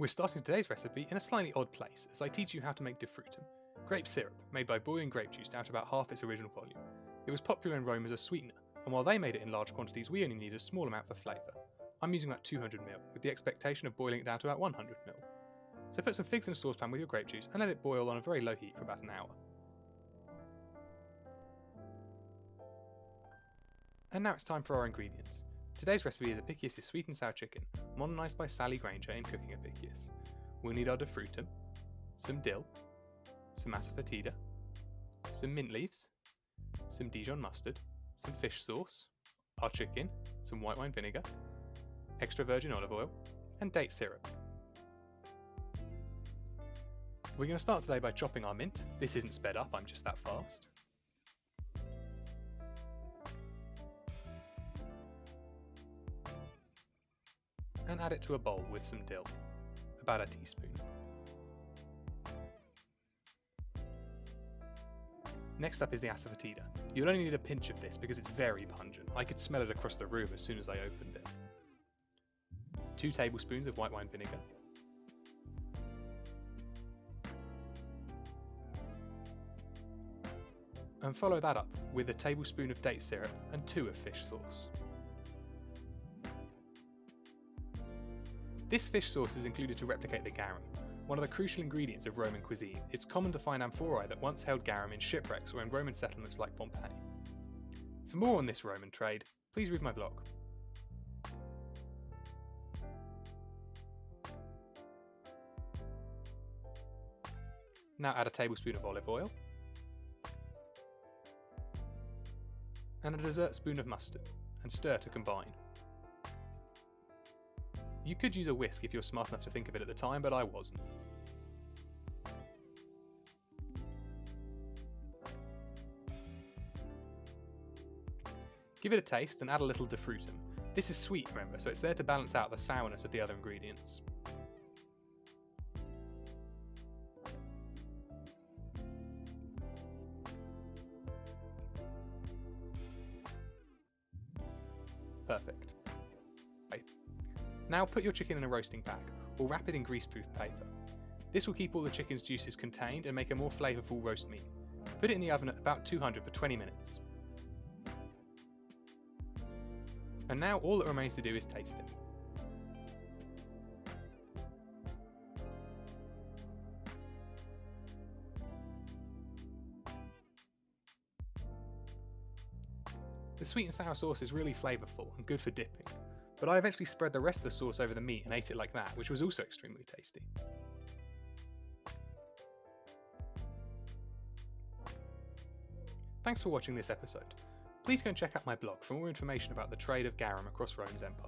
We're starting today's recipe in a slightly odd place as I teach you how to make defrutum, grape syrup made by boiling grape juice down to about half its original volume. It was popular in Rome as a sweetener, and while they made it in large quantities, we only needed a small amount for flavour. I'm using about 200ml, with the expectation of boiling it down to about 100ml. So put some figs in a saucepan with your grape juice and let it boil on a very low heat for about an hour. And now it's time for our ingredients. Today's recipe is Apicius' sweet and sour chicken, modernised by Sally Granger in Cooking Apicius. We'll need our defrutum, some dill, some asafoetida, some mint leaves, some Dijon mustard, some fish sauce, our chicken, some white wine vinegar, extra virgin olive oil, and date syrup. We're going to start today by chopping our mint. This isn't sped up, I'm just that fast. And add it to a bowl with some dill, about a teaspoon. Next up is the asafoetida. You'll only need a pinch of this because it's very pungent. I could smell it across the room as soon as I opened it. 2 tablespoons of white wine vinegar. And follow that up with a tablespoon of date syrup and 2 of fish sauce. This fish sauce is included to replicate the garum, one of the crucial ingredients of Roman cuisine. It's common to find amphorae that once held garum in shipwrecks or in Roman settlements like Pompeii. For more on this Roman trade, please read my blog. Now add a tablespoon of olive oil and a dessert spoon of mustard and stir to combine. You could use a whisk if you're smart enough to think of it at the time, but I wasn't. Give it a taste and add a little defrutum. This is sweet, remember, so it's there to balance out the sourness of the other ingredients. Perfect. Now put your chicken in a roasting bag, or wrap it in greaseproof paper. This will keep all the chicken's juices contained and make a more flavourful roast meat. Put it in the oven at about 200 for 20 minutes. And now all that remains to do is taste it. The sweet and sour sauce is really flavourful and good for dipping, but I eventually spread the rest of the sauce over the meat and ate it like that, which was also extremely tasty. Thanks for watching this episode. Please go and check out my blog for more information about the trade of garum across Rome's empire.